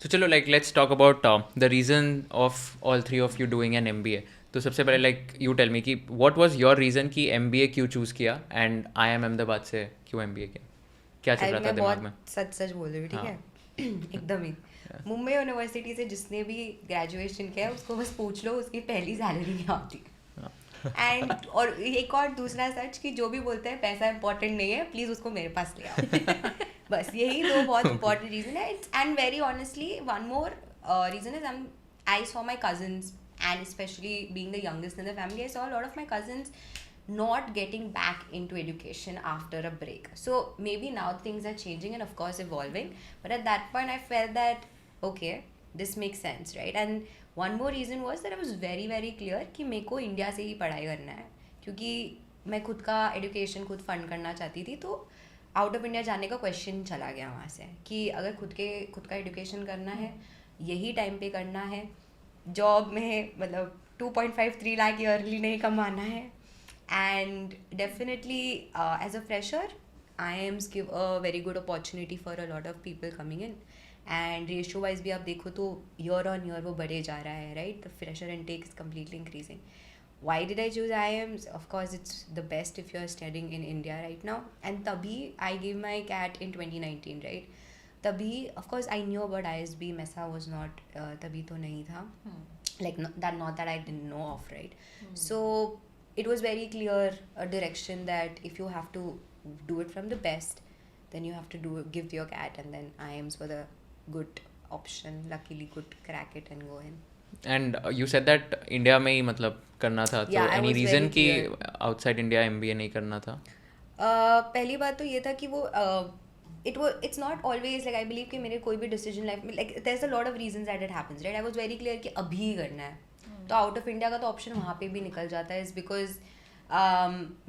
तो चलो like let's talk about the reason of all three of you doing an MBA. तो सबसे पहले लाइक यू टेल मी कि व्हाट वाज योर रीज़न कि MBA क्यों चूज़ किया एंड आईआईएम अहमदाबाद से क्यों एमबीए किया, क्या चल रहा था मैं दिमाग बहुत में? सच सच बोल रही हूँ, ठीक हाँ. है। एकदम ही। मुंबई यूनिवर्सिटी से जिसने भी ग्रेजुएशन किया है उसको बस पूछ लो, उसकी पहली सैलरी नहीं आती। एंड और एक और दूसरा सच कि जो भी बोलते हैं पैसा इंपॉर्टेंट नहीं है, प्लीज़ उसको मेरे पास ले आओ। बस यही दो बहुत ओके. इंपॉर्टेंट रीज़न है। And very honestly one more reason is I saw my cousins, and especially being the youngest in the family, I saw a lot of my cousins not getting back into education after a break. So maybe now things are changing and of course evolving, but at that point I felt that okay, this makes sense, right? And one more reason was that I was very very clear कि मेरे को India से ही पढ़ाई करना है, क्योंकि मैं खुद का एजुकेशन खुद फंड करना चाहती थी। तो आउट ऑफ इंडिया जाने का क्वेश्चन चला गया वहाँ से कि अगर खुद का एजुकेशन करना है, यही टाइम पे करना है, जॉब में मतलब 2.53 लाख ईयरली नहीं कमाना है। And definitely as a fresher IIMs give a very good opportunity for a lot of people coming in, and ratio wise भी आप देखो तो ईयर ऑन ईयर वो बढ़े जा रहा है, right? The fresher intake is completely increasing. Why did I choose IIMs? Of course, it's the best if you're studying in India right now. And तभी I gave my CAT in 2019, right? तभी of course I knew about ISB. MESA was not तभी तो नहीं था. Like not that I didn't know of, right? So it was very clear a direction that if you have to do it from the best, then you have to give your CAT, and then IIMs were the good option. Luckily, could crack it and go in. And you said that India में ही मतलब करना था, Yeah, तो I any was reason very कि clear. Outside India MBA नहीं करना था? पहली बात तो ये था कि वो it's not always like I believe कि मेरे कोई भी डिसीजन लाइफ में like there is a lot of reasons that it happens, right? I was very clear कि अभी ही करना है। तो आउट ऑफ इंडिया का तो ऑप्शन वहाँ पे भी निकल जाता है, is because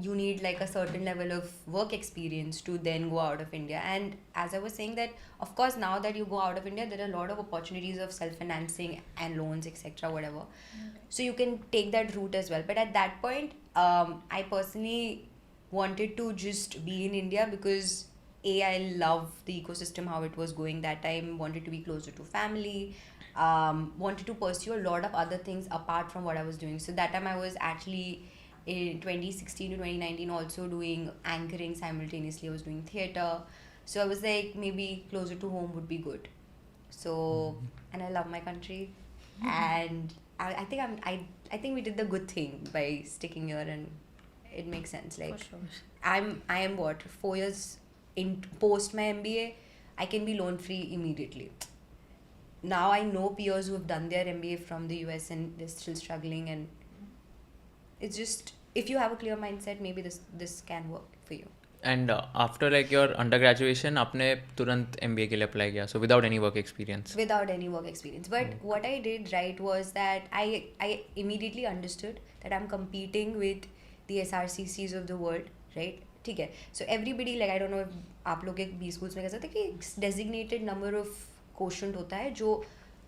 you need like a certain level of work experience to then go out of India. And as I was saying that of course now that you go out of India, there are a lot of opportunities of self-financing and loans, etc., whatever. So you can take that route as well. But at that point, I personally wanted to just be in India because I love the ecosystem how it was going that time, wanted to be closer to family, wanted to pursue a lot of other things apart from what I was doing. So that time I was actually in 2016 to 2019 also doing anchoring simultaneously. I was doing theater, so I was like maybe closer to home would be good. So and I love my country, and I think I think we did the good thing by sticking here, and it makes sense. Like For sure. I am what 4 years in post my MBA, I can be loan free immediately. Now I know peers who have done their MBA from the US and they're still struggling, and it's just if you have a clear mindset, maybe this can work for you. And after like your under graduation आपने तुरंत MBA के लिए apply किया, so without any work experience? Without any work experience. But what I did right was that I immediately understood that I'm competing with the SRCCs of the world, right? ठीक है. So everybody, like I don't know if आप लोग एक B schools में कैसा था कि designated number of quotient होता है जो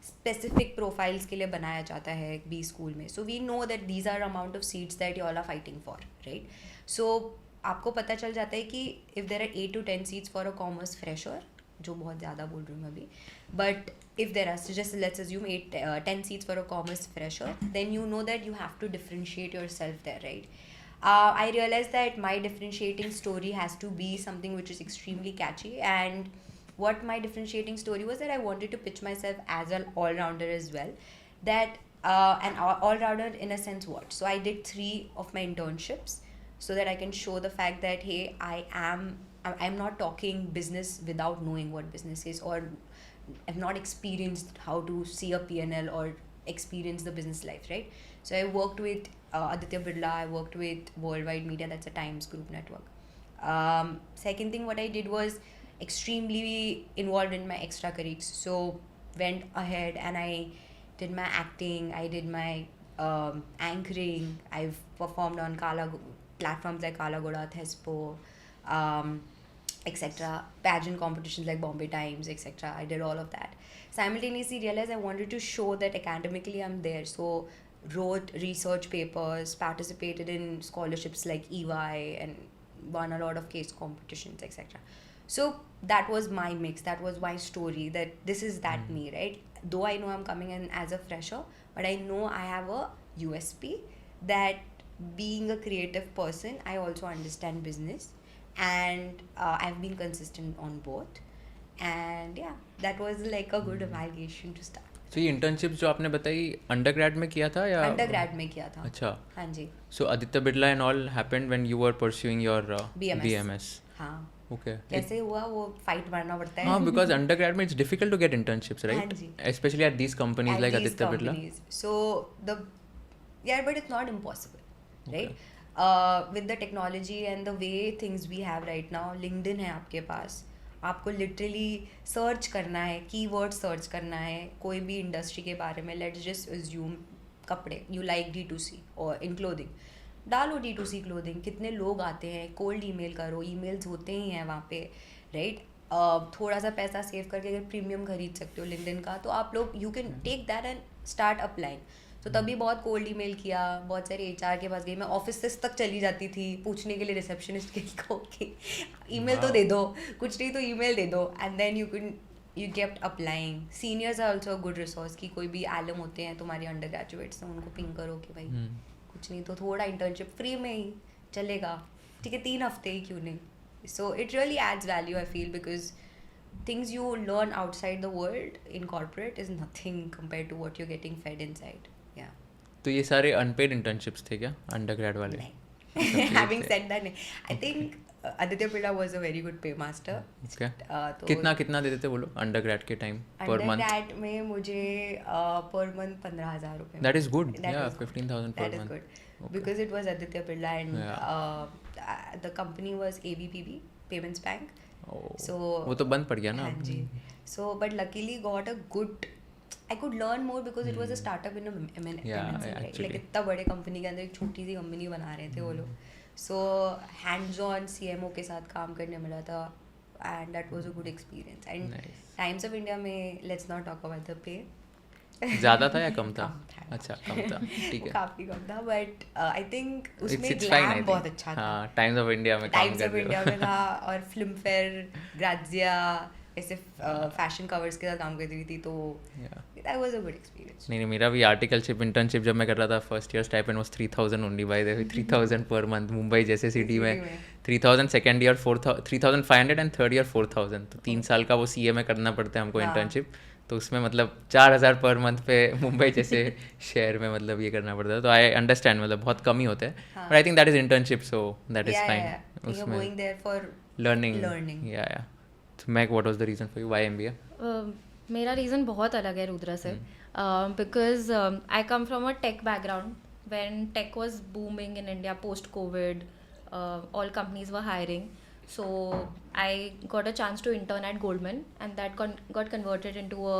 specific profiles के लिए बनाया जाता है B school में. So we know that these are amount of seats that you all are fighting for, right? So आपको पता चल जाता है कि if there are 8 to 10 seats for a commerce fresher, जो बहुत ज़्यादा बोल रही हूँ मैं अभी, but if there are, so just let's assume 10 seats for a commerce fresher, then you know that you have to differentiate yourself there, right? I realized that my differentiating story has to be something which is extremely catchy, and what my differentiating story was that I wanted to pitch myself as an all-rounder as well. That an all-rounder in a sense what? So I did 3 of my internships so that I can show the fact that hey, I'm not talking business without knowing what business is, or I've not experienced how to see a PNL or experience the business life, right? So I worked with Aditya Birla, I worked with Worldwide Media, that's a Times Group network. Second thing what I did was extremely involved in my extracurriculars. So went ahead and I did my acting, I did my anchoring, I've performed on platforms like Kala Goda, Thespo, etc. Pageant competitions like Bombay Times, etc. I did all of that. Simultaneously realized I wanted to show that academically I'm there. So wrote research papers, participated in scholarships like EY, and won a lot of case competitions, etc. So that was my mix, that was my story, that this is that me, right? Though I know I'm coming in as a fresher, but I know I have a USP, that being a creative person, I also understand business, and I've been consistent on both. And yeah, that was like a good amalgamation to start. तो ये internship जो आपने बताई undergrad में किया था या undergrad में किया था। अच्छा, हाँ जी। So Aditya Birla and all happened when you were pursuing your BMS। BMS. हाँ, ओके. कैसे हुआ वो फाइट मारना पड़ता है। हाँ, बिकॉज अंडरग्रेड में it's difficult to get internships, हाँ राइट? जी। Especially at these companies At like these Aditya Birla. companies. So the yeah, but it's not impossible, right? With the technology and the way things we have right now, LinkedIn है आपके पास, आपको literally search करना है, keyword search करना है कोई भी industry के बारे में। लेट्स जस्ट अज्यूम कपड़े, यू लाइक D2C और इन क्लोथिंग, डालो D2C क्लोथिंग, कितने लोग आते हैं, कोल्ड ईमेल करो, ईमेल्स होते ही हैं वहाँ पे, राइट? थोड़ा सा पैसा सेव करके अगर प्रीमियम खरीद सकते हो लिंक्डइन का, तो आप लोग you can take that and start applying. तो तभी बहुत कोल्ड ईमेल किया, बहुत सारे HR के पास गई, मैं ऑफिस तक चली जाती थी पूछने के लिए रिसेप्शनिस्ट के को कि ईमेल तो दे दो, कुछ नहीं तो ईमेल दे दो, and then you kept applying. Seniors are also good resource, कि कोई भी एलम होते हैं तुम्हारे अंडर ग्रेजुएट्स, उनको पिंग करो कि भाई कुछ नहीं तो थोड़ा इंटर्नशिप फ्री में ही चलेगा, ठीक है, 3 हफ्ते ही क्यों नहीं। So it really adds value I feel, because things you learn outside the world in corporate is nothing compared to what you're getting fed inside. Yeah. तो ये सारे अनपेड इंटर्नशिप्स थे क्या अंडरग्रेड वाले? नहीं। Having said that, I think Aditya Birla was a very good paymaster. Okay. तो कितना देते थे वो लोग अंडरग्रेड के टाइम पर मंथ? undergrad में मुझे पर मंथ 15,000 रुपए। That is good. That Yeah, was good. 15,000 per That is month. good. Okay. Because it was Aditya Birla and Yeah. the company was ABPB, Payments Bank. Oh, So वो तो बंद पड़ गया ना हाँ अब. जी। So but luckily got a good, I could learn more because it was a startup in a MNC, Yeah, right? actually. Like इतना बड़े कंपनी के अंदर एक छोटी सी कंपनी बना रहे थे वो लोग। So hands on CMO के साथ काम करने मिला था, and that was a good experience. And Nice. Times of India में let's not talk about the pay. ज़्यादा था या कम था? कम था। अच्छा, कम था, ठीक है. काफ़ी कम था, but I think उसमें It's fine, I ग्लैम बहुत think. अच्छा था। हाँ, टाइम्स ऑफ इंडिया में काम टाइम्स कर ऑफ रहे इंडिया हो. में था, और फिल्म फेयर, ग्राजिया, ऐसे फैशन कवर्स के साथ काम करती हुई थी, तो Yeah. that was a good experience. नहीं, मेरा भी आर्टिकलशिप इंटर्नशिप जब मैं कर रहा था, first year stipend was 3,000 only by the way. 3,000 per month Mumbai जैसे सिटी में. 3,000 second year 3,500 and third year 4,000. तो 3 साल का वो CA में करना पड़ता है हमको हाँ। इंटर्नशिप. तो उसमें मतलब 4,000 पर मंथ पे मुंबई जैसे शहर में मतलब ये करना पड़ता है. तो आई अंडरस्टैंड, मतलब बहुत कम ही होते हैं, but I think that is internship, so that is fine. You're going there for learning. learning. या तो Mac, what was the reason for you why MBA? मेरा रीज़न बहुत अलग है रुद्रा से, because I come from a tech background. When tech was booming in India post covid, all companies were hiring, so I got a chance to intern at Goldman, and that got converted into a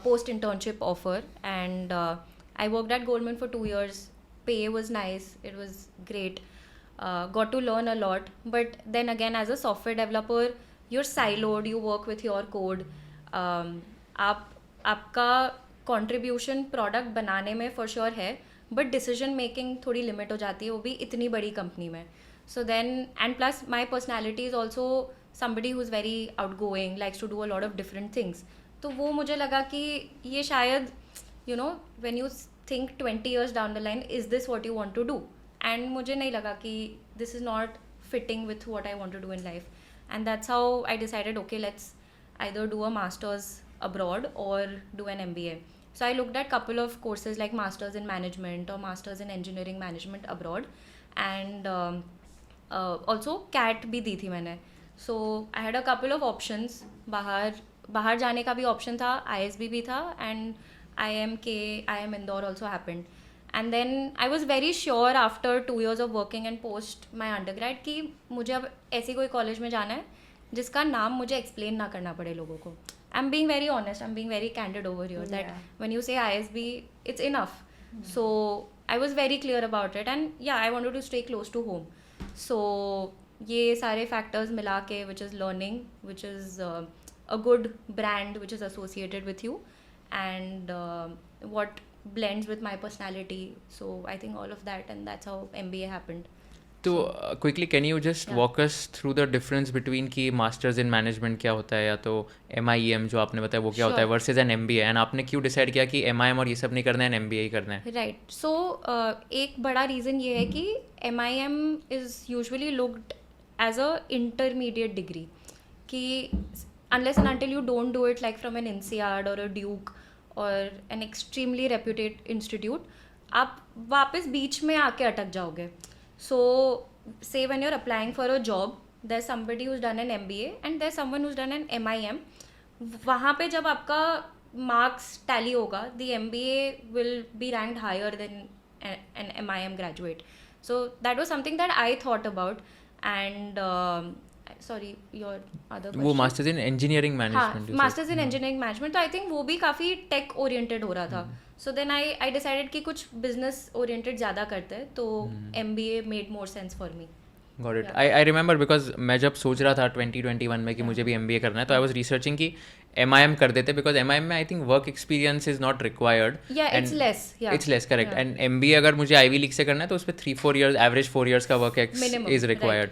post internship offer, and I worked at Goldman for 2 years. Pay was nice, it was great, got to learn a lot, but then again as a software developer you're siloed, you work with your code. आपका contribution product बनाने में for sure है, but decision making थोड़ी limit हो जाती है, वो भी इतनी बड़ी कंपनी में. So then, and plus my personality is also somebody who's very outgoing, likes to do a lot of different things. तो वो मुझे लगा कि ये शायद, you know, when you think 20 years down the line, is this what you want to do? And मुझे नहीं लगा कि this is not fitting with what I want to do in life. And that's how I decided, okay, let's either do a master's abroad or do an MBA. So I looked at couple of courses like masters in management or masters in engineering management abroad, and also CAT भी दी थी मैंने. So I had a couple of options. बाहर जाने का भी option था, ISB भी था, and IIM Indore also happened. And then I was very sure after 2 years of working and post my undergrad कि मुझे अब ऐसी कोई कॉलेज में जाना है जिसका नाम मुझे एक्सप्लेन ना करना पड़े लोगों को. I'm being very honest, I'm being very candid over here, that when you say ISB, it's enough. So I was very clear about it, and yeah, I wanted to stay close to home. So ये सारे factors मिला के, which is learning, which is a good brand which is associated with you, and what blends with my personality. So I think all of that, and that's how MBA happened. तो quickly can you just walk us through the difference between कि masters in management क्या होता है या तो MIM जो आपने बताया वो क्या होता है वर्सेज एन MBA, एंड आपने क्यों डिसाइड किया कि MIM और ये सब नहीं करना है MBA ही करना है? राइट सो एक बड़ा रीज़न ये है कि MIM is usually looked as a intermediate degree कि unless and until you don't do it like from an INSEAD or a Duke or an extremely reputed institute, आप वापस बीच में आके अटक जाओगे. So say when you're applying for a job, there's somebody who's done an MBA and there's someone who's done an MIM. वहाँ पे जब आपका marks tally होगा, the MBA will be ranked higher than an MIM graduate. So that was something that I thought about. And sorry, your other question. वो masters in engineering management, हाँ, masters in engineering management, तो I think वो भी काफ़ी take oriented हो रहा था. So then I decided कि कुछ बिजनेस ओरिएंटेड ज़्यादा करते हैं, तो MBA made more sense for me. Got it. I remember because मैं जब सोच रहा था 2021 में कि मुझे भी MBA करना है, तो आई वाज रिसर्चिंग कि MIM कर देते बिकॉज MIM में I think work experience is not required. It's less correct. And MBA अगर मुझे Ivy League से करना है तो उस पर 3-4 years एवरेज 4 years का वर्क इज रिक्वायर्ड.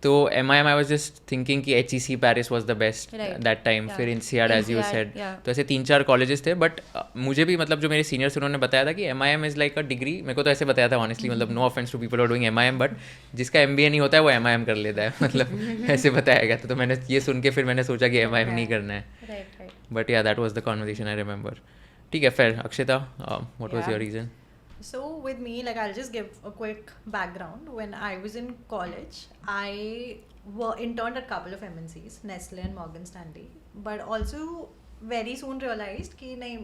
तो MIM I was just thinking कि HEC Paris was the best that time, फिर INSEAD एज यू सेड. तो ऐसे 3-4 कॉलेजेस थे, बट मुझे भी मतलब जो मेरे सीनियर्स उन्होंने बताया था कि MIM is like a degree. मेरे को तो ऐसे बताया था ऑनेस्टली, मतलब no offence to people are doing MIM, but जिसका MBA नहीं होता है वो MIM कर लेता है. मतलब ऐसे बताया गया था, तो मैंने ये सुन के फिर मैंने सोचा कि MIM नहीं करना है. But yeah, that was the conversation I remember. ठीक है, fair. Akshita, what was your reason? So with me, like I'll just give a quick background. When I was in college, I interned at a couple of MNCs, Nestle and Morgan Stanley, but also very soon realized कि नहीं,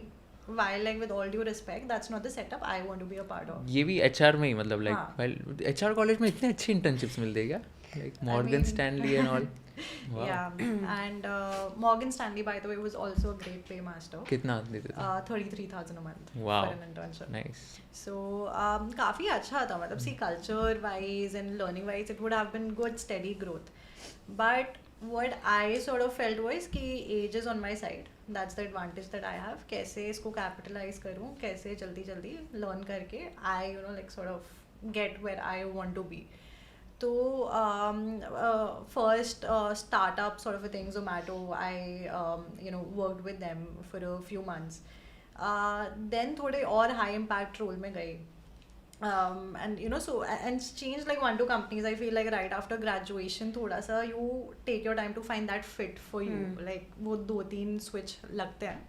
while like with all due respect, that's not the setup I want to be a part of. ये भी HR में ही मतलब like while HR college में इतने अच्छे internships मिलते हैं क्या? Like Morgan Stanley and all. Wow. Yeah, and Morgan Stanley, by the way, was also a great paymaster. कितना देते थे? 33,000 a month Wow. for an internship. Nice. So काफ़ी अच्छा था, मतलब see culture wise and learning wise it would have been good steady growth. But what I sort of felt was कि age is on my side. That's the advantage that I have. कैसे इसको capitalize करूँ, कैसे जल्दी जल्दी learn करके I like sort of get where I want to be. So first startup sort of a thing, Zomato, I worked with them for a few months. Then थोड़े और high impact role में गई. And so and changed like 1-2 companies. I feel like right after graduation थोड़ा सा you take your time to find that fit for you. Like वो 2-3 switch लगते हैं.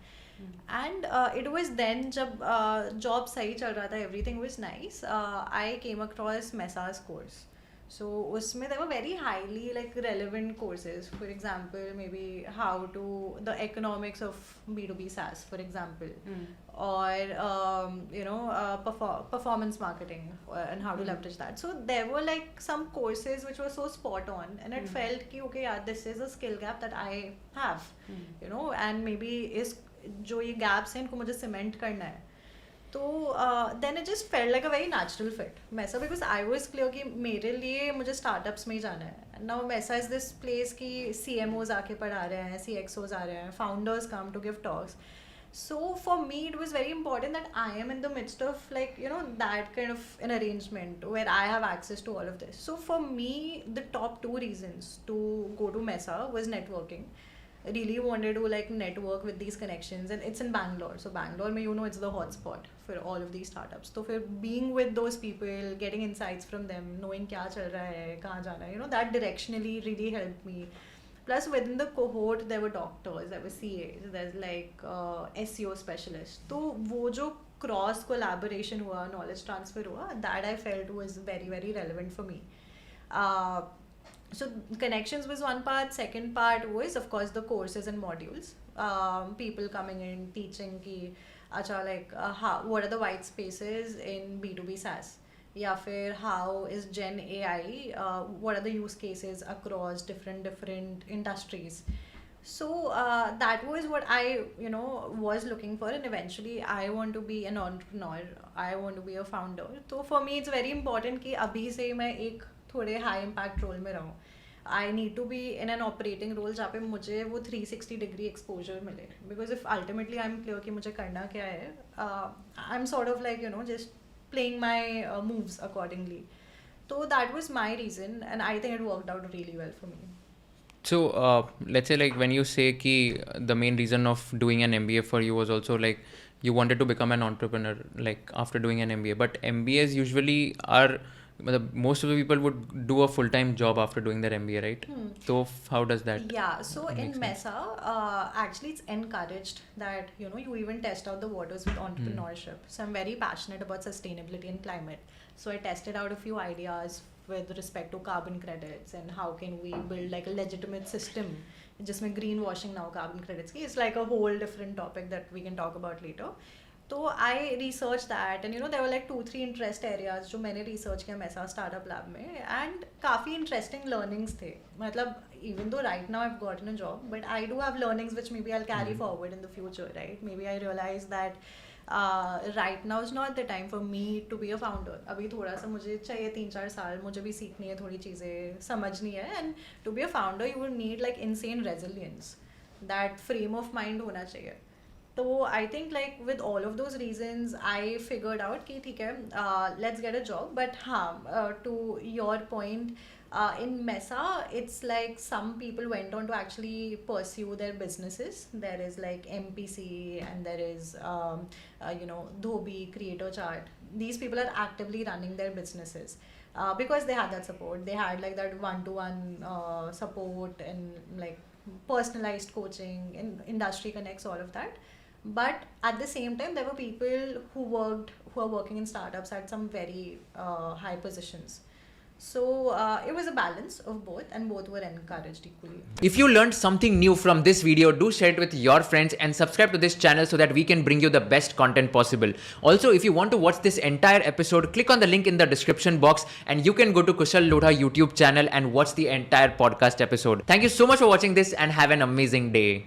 And it was then जब job सही चल रहा था, everything was nice. I came across Messa's course. So उसमें there were very highly like relevant courses. For example, maybe how to the economics of B2B SaaS, for example, or performance marketing and how to leverage that. So there were like some courses which were so spot on, and it felt कि okay, yeah, this is a skill gap that I have, and maybe इस जो ये gaps हैं इनको मुझे cement करना है. तो then it just felt like a very natural fit. Mesa, because I was clear कि मेरे लिए मुझे startups में ही जाना है. Now Mesa is this place कि CMOs आके पढ़ा रहे हैं, CXOs आ रहे हैं, founders come to give talks. So for me it was very important that I am in the midst of like that kind of an arrangement where I have access to all of this. So for me the top 2 reasons to go to Mesa was networking. I really wanted to like network with these connections, and it's in Bangalore. So Bangalore में it's the hotspot for all of these startups. So for being with those people, getting insights from them, knowing क्या चल रहा है, कहाँ जाना है, that directionally really helped me. Plus within the cohort there were doctors, there were CAs, there's like SEO specialists. तो वो जो cross collaboration हुआ, knowledge transfer हुआ, that I felt was very very relevant for me. So connections was one part. Second part was of course the courses and modules. People coming in teaching ki acha like what are the white spaces in B2B SaaS, या फिर how is Gen AI, what are the use cases across different industries. So that was what I was looking for, and eventually I want to be an entrepreneur, I want to be a founder. So for me it's very important कि अभी से मैं एक थोड़े high impact role में रहूँ. I need to be in an operating role जहाँ पे मुझे वो 360 degree exposure मिले. Because if ultimately I'm clear कि मुझे करना क्या है, I'm sort of like just playing my moves accordingly. तो So that was my reason, and I think it worked out really well for me. So let's say like when you say ki the main reason of doing an MBA for you was also like you wanted to become an entrepreneur like after doing an MBA, but MBAs usually are most of the people would do a full-time job after doing their MBA, right? So how does that? Yeah, so in makes sense. Mesa, actually it's encouraged that you even test out the waters with entrepreneurship. So I'm very passionate about sustainability and climate. So I tested out a few ideas with respect to carbon credits and how can we build like a legitimate system. Just my greenwashing now carbon credits ki is like a whole different topic that we can talk about later. So I researched that, and there were like 2-3 interest areas जो मैंने research किया मैसा startup lab में, and काफ़ी interesting learnings थे. मतलब even though right now I've gotten a job, but I do have learnings which maybe I'll carry forward in the future, right? Maybe I realize that right now is not the time for me to be a founder. अभी थोड़ा सा मुझे चाहिए 3-4 साल, मुझे भी सीखनी है थोड़ी चीज़ें समझनी है, and to be a founder you will need like insane resilience. That frame of mind होना चाहिए. So I think like with all of those reasons, I figured out कि ठीक है, let's get a job. But to your point, in Mesa, it's like some people went on to actually pursue their businesses. There is like MPC and there is Dhobi, Creator Chart. These people are actively running their businesses because they had that support. They had like that one-to-one support and like personalized coaching and industry connects, all of that. But at the same time, there were people who are working in startups at some very high positions. So it was a balance of both, and both were encouraged equally. If you learned something new from this video, do share it with your friends and subscribe to this channel so that we can bring you the best content possible. Also, if you want to watch this entire episode, click on the link in the description box and you can go to Kushal Lodha YouTube channel and watch the entire podcast episode. Thank you so much for watching this and have an amazing day.